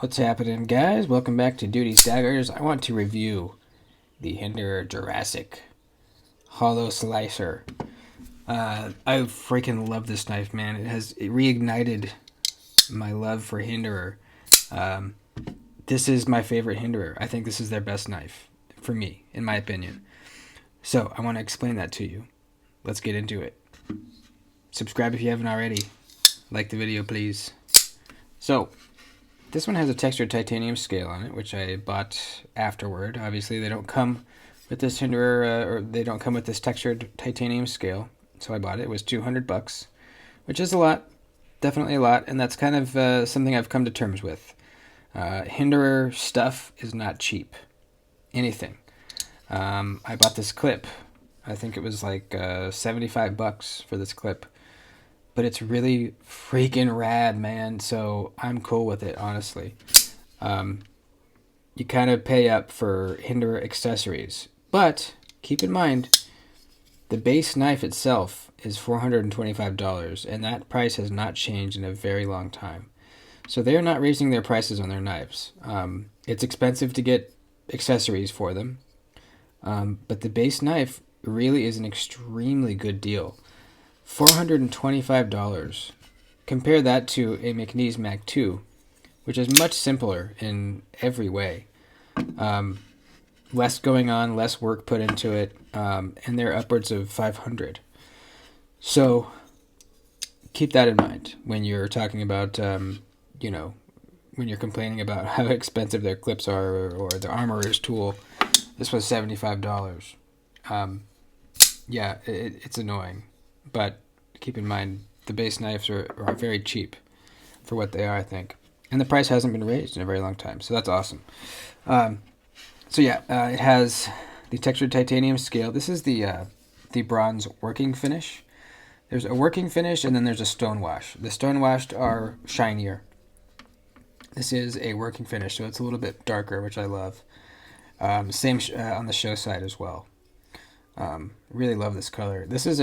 What's happening, guys? Welcome back to Duty's Daggers. I want to review the Hinderer Jurassic Hollow Slicer. I freaking love this knife, man. It reignited my love for Hinderer. This is my favorite Hinderer. I think this is their best knife, for me, in my opinion. So, I want to explain that to you. Let's get into it. Subscribe if you haven't already. Like the video, please. So, this one has a textured titanium scale on it, which I bought afterward. Obviously, they don't come with this Hinderer, or they don't come with this textured titanium scale. So I bought it. It was $200, which is a lot, definitely a lot, and that's kind of something I've come to terms with. Hinderer stuff is not cheap. Anything. I bought this clip. I think it was like $75 for this clip. But it's really freaking rad, man. So I'm cool with it, honestly. You kind of pay up for Hinderer accessories. But keep in mind, the base knife itself is $425. And that price has not changed in a very long time. So they're not raising their prices on their knives. It's expensive to get accessories for them. But the base knife really is an extremely good deal. $425. Compare that to a McNeese Mac 2, which is much simpler in every way. Less going on, less work put into it, and they're upwards of $500. So keep that in mind when you're talking about, when you're complaining about how expensive their clips are or the armorer's tool. This was $75. Yeah, it's annoying. But keep in mind, the base knives are very cheap for what they are, I think. And the price hasn't been raised in a very long time, so that's awesome. It has the textured titanium scale. This is the bronze working finish. There's a working finish, and then there's a stone wash. The stone washed are shinier. This is a working finish, so it's a little bit darker, which I love. Same on the show side as well. Really love this color. This is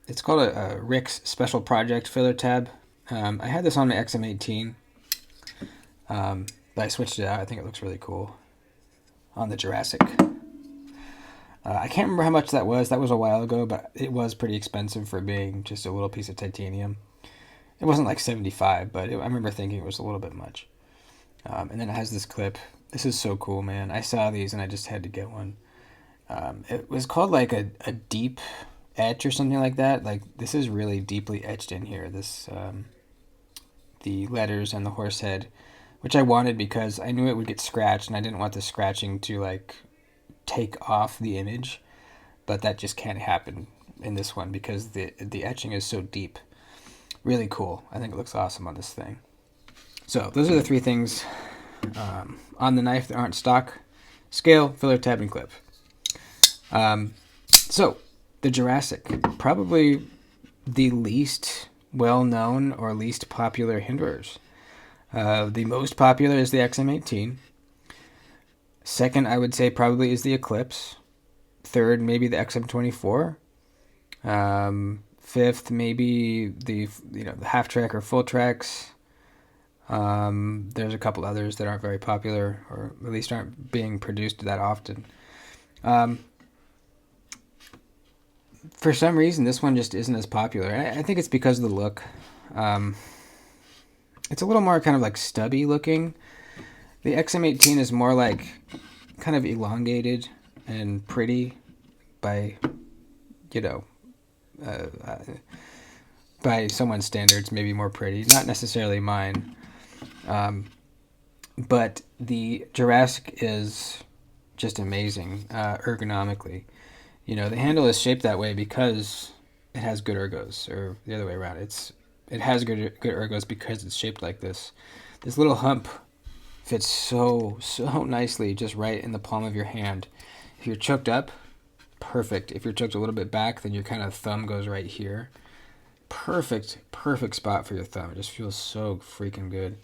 it's called a Rick's Special Project filler tab. I had this on my XM18, but I switched it out. I think it looks really cool on the Jurassic. I can't remember how much that was. That was a while ago, but it was pretty expensive for being just a little piece of titanium. It wasn't like $75, but I remember thinking it was a little bit much. And then it has this clip. This is so cool, man. I saw these and I just had to get one. It was called like a deep etch or something like that. Like, this is really deeply etched in here. This the letters and the horse head, which I wanted because I knew it would get scratched and I didn't want the scratching to like take off the image. But that just can't happen in this one because the etching is so deep. Really cool. I think it looks awesome on this thing. So those are the three things on the knife that aren't stock: scale, filler tab, and clip. So the Jurassic, probably the least well-known or least popular Hinderers. The most popular is the XM18. Second, I would say probably is the Eclipse. Third, maybe the XM24. Fifth, maybe the half track or full tracks. There's a couple others that aren't very popular, or at least aren't being produced that often. For some reason, this one just isn't as popular. I think it's because of the look. It's a little more kind of like stubby looking. The XM18 is more like kind of elongated and pretty by, by someone's standards, maybe more pretty. Not necessarily mine. But the Jurassic is just amazing ergonomically. The handle is shaped that way because it has good ergos, or the other way around. It has good ergos because it's shaped like this. This little hump fits so nicely just right in the palm of your hand. If you're choked up, perfect. If you're choked a little bit back, then your kind of thumb goes right here. Perfect spot for your thumb. It just feels so freaking good.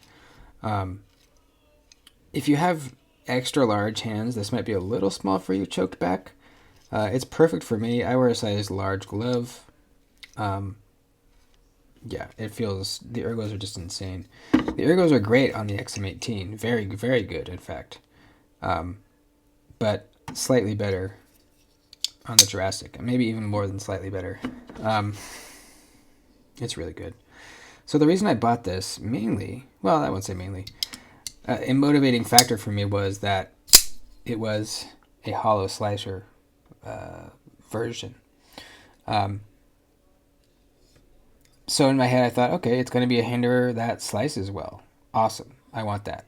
If you have extra large hands, this might be a little small for you choked back. It's perfect for me. I wear a size large glove. Yeah, it feels, the ergos are just insane. The ergos are great on the XM18, very, very good, in fact. But slightly better on the Jurassic, maybe even more than slightly better. It's really good. So the reason I bought this mainly, well, I won't say mainly, a motivating factor for me was that it was a hollow slicer version. So in my head, I thought, okay, it's going to be a Hinderer that slices well. Awesome. I want that.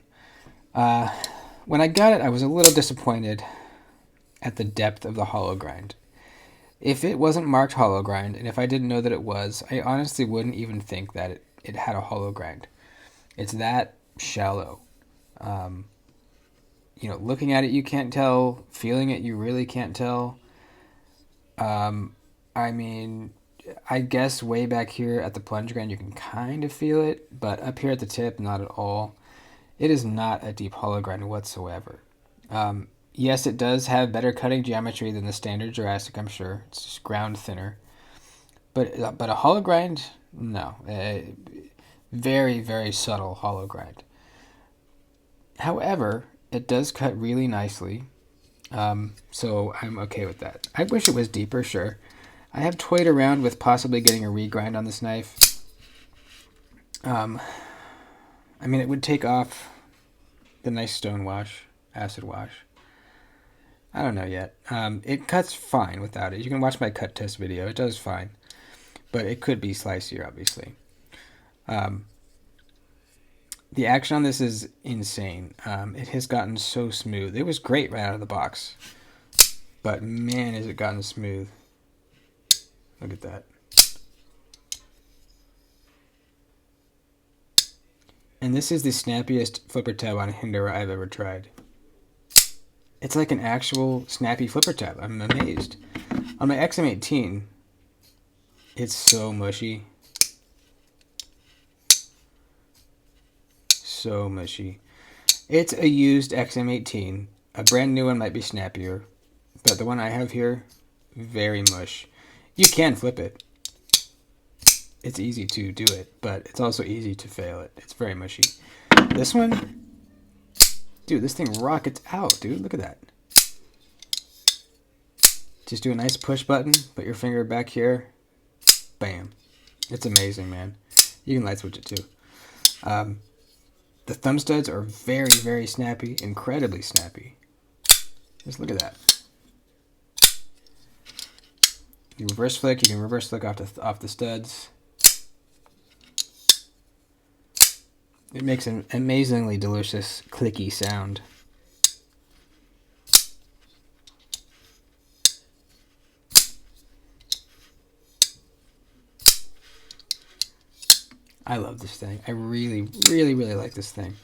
When I got it, I was a little disappointed at the depth of the hollow grind. If it wasn't marked hollow grind, and if I didn't know that it was, I honestly wouldn't even think that it had a hollow grind. It's that shallow. Looking at it, you can't tell. Feeling it, you really can't tell. I mean, I guess way back here at the plunge grind, you can kind of feel it, but up here at the tip, not at all. It is not a deep hollow grind whatsoever. Yes, it does have better cutting geometry than the standard Jurassic, I'm sure. It's just ground thinner. But a hollow grind, no. Very, very subtle hollow grind. However, it does cut really nicely. So I'm okay with that. I wish it was deeper, sure. I have toyed around with possibly getting a regrind on this knife. I mean, it would take off the nice stone wash, acid wash. I don't know yet. It cuts fine without it. You can watch my cut test video. It does fine. But it could be slicier, obviously. The action on this is insane. It has gotten so smooth. It was great right out of the box. But man, has it gotten smooth. Look at that. And this is the snappiest flipper tab on Hinderer I've ever tried. It's like an actual snappy flipper tab. I'm amazed. On my XM18, it's so mushy. So mushy. It's a used XM18. A brand new one might be snappier, but the one I have here, very mush. You can flip it. It's easy to do it, but it's also easy to fail it. It's very mushy. This one, dude, this thing rockets out, dude. Look at that. Just do a nice push button, put your finger back here, bam. It's amazing, man. You can light switch it too. The thumb studs are very, very snappy, incredibly snappy. Just look at that. You reverse flick, you can reverse flick off the studs. It makes an amazingly delicious clicky sound. I love this thing. I really, really, really like this thing.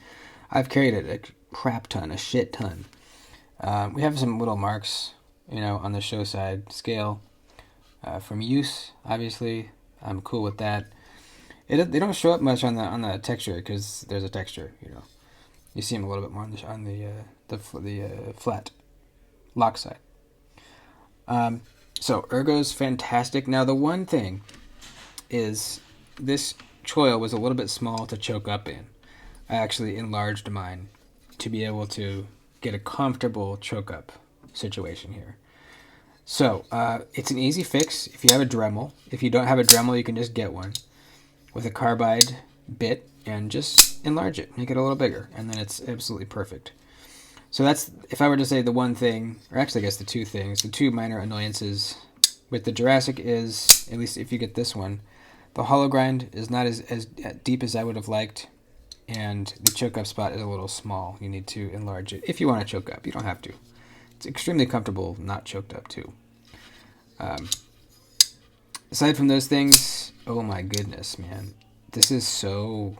I've carried it a crap ton, a shit ton. We have some little marks, on the show side scale from use. Obviously, I'm cool with that. They don't show up much on the texture because there's a texture. You see them a little bit more on the flat lock side. So ergo's fantastic. Now the one thing is this choil was a little bit small to choke up in. I actually enlarged mine to be able to get a comfortable choke up situation here. So it's an easy fix if you have a Dremel. If you don't have a Dremel, you can just get one with a carbide bit and just enlarge it, make it a little bigger, and then it's absolutely perfect. So that's, if I were to say the one thing, or actually I guess the two minor annoyances with the Jurassic is, at least if you get this one, the hollow grind is not as deep as I would have liked, and the choke up spot is a little small. You need to enlarge it if you want to choke up. You don't have to. It's extremely comfortable not choked up too. Aside from those things, oh my goodness, man. This is so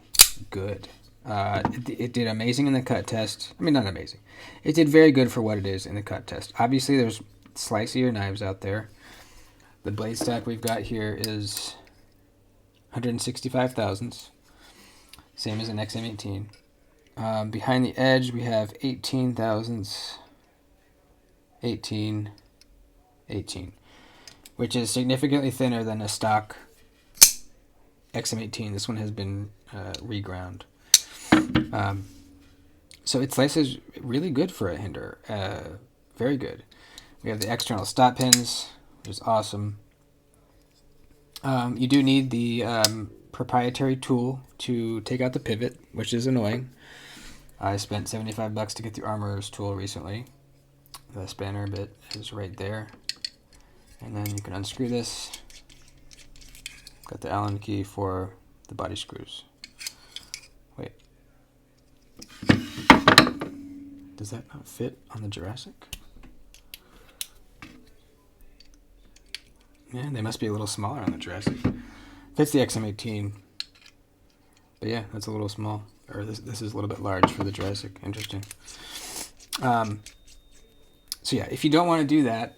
good. It did amazing in the cut test. I mean, not amazing. It did very good for what it is in the cut test. Obviously, there's slicier knives out there. The blade stack we've got here is 165 thousandths. Same as an XM18. Behind the edge, we have 18 thousandths. 18, which is significantly thinner than a stock XM18. This one has been reground. So it slices really good for a Hinderer. Very good. We have the external stop pins, which is awesome. You do need the proprietary tool to take out the pivot, which is annoying. I spent $75 to get the Armorer's tool recently. The spanner bit is right there. And then you can unscrew this. Got the Allen key for the body screws. Wait. Does that not fit on the Jurassic? Yeah, they must be a little smaller on the Jurassic. Fits the XM18. But yeah, that's a little small. Or this is a little bit large for the Jurassic. Interesting. So yeah, if you don't want to do that,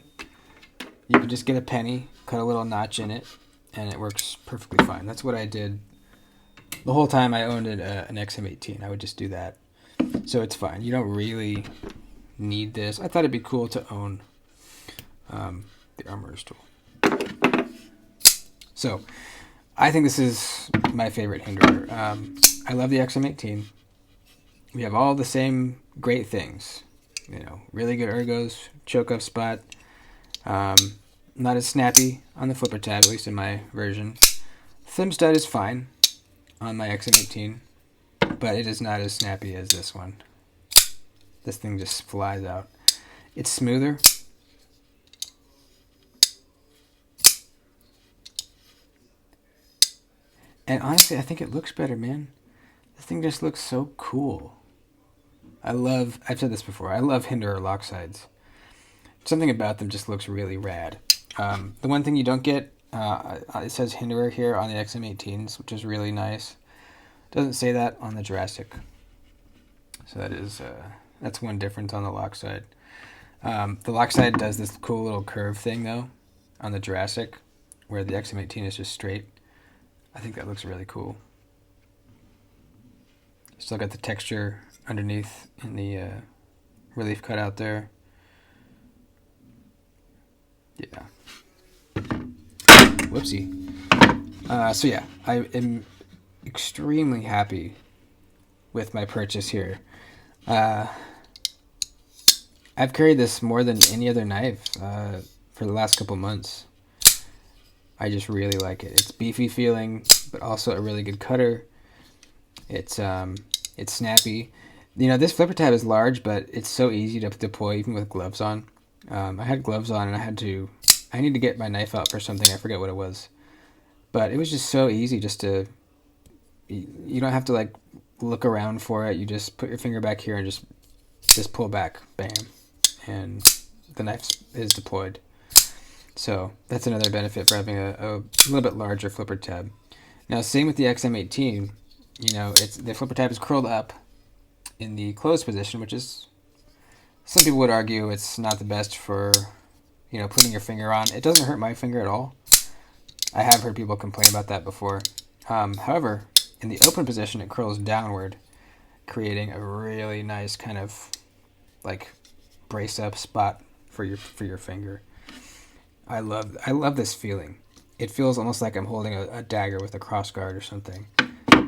you can just get a penny, cut a little notch in it, and it works perfectly fine. That's what I did the whole time I owned an XM18. I would just do that. So it's fine. You don't really need this. I thought it'd be cool to own the Armorer's tool. So I think this is my favorite Hinderer. I love the XM18. We have all the same great things. You know, really good ergos, choke up spot. Not as snappy on the flipper tab, at least in my version. Thumb stud is fine on my XM18, but it is not as snappy as this one. This thing just flies out. It's smoother. And honestly, I think it looks better, man. This thing just looks so cool. I've said this before, I love Hinderer lock sides. Something about them just looks really rad. The one thing you don't get, it says Hinderer here on the XM18s, which is really nice. Doesn't say that on the Jurassic. So that's one difference on the lock side. The lock side does this cool little curve thing, though, on the Jurassic, where the XM18 is just straight. I think that looks really cool. Still got the texture underneath in the relief cutout there. Yeah. Whoopsie. So yeah, I am extremely happy with my purchase here. I've carried this more than any other knife for the last couple months. I just really like it. It's beefy feeling, but also a really good cutter. It's snappy. You know, this flipper tab is large, but it's so easy to deploy even with gloves on. I had gloves on and I need to get my knife out for something. I forget what it was. But it was just so easy you don't have to like look around for it. You just put your finger back here and just pull back, bam. And the knife is deployed. So that's another benefit for having a little bit larger flipper tab. Now, same with the XM18. You know, the flipper tab is curled up in the closed position, which is, some people would argue it's not the best for, you know, putting your finger on. It doesn't hurt my finger at all. I have heard people complain about that before. However, in the open position, it curls downward, creating a really nice kind of like brace up spot for your finger. I love this feeling. It feels almost like I'm holding a dagger with a crossguard or something.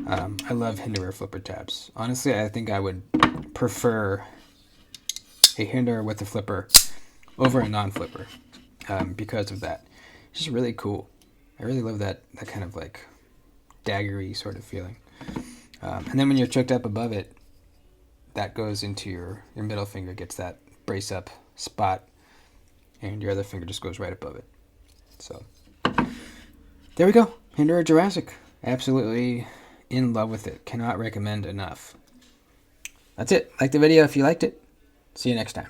I love Hinderer flipper tabs. Honestly, I think I would prefer a Hinderer with a flipper over a non-flipper because of that. It's just really cool. I really love that kind of like daggery sort of feeling. And then when you're choked up above it, that goes into your middle finger, gets that brace up spot, and your other finger just goes right above it. So there we go. Hinderer Jurassic. Absolutely in love with it. Cannot recommend enough. That's it. Like the video if you liked it. See you next time.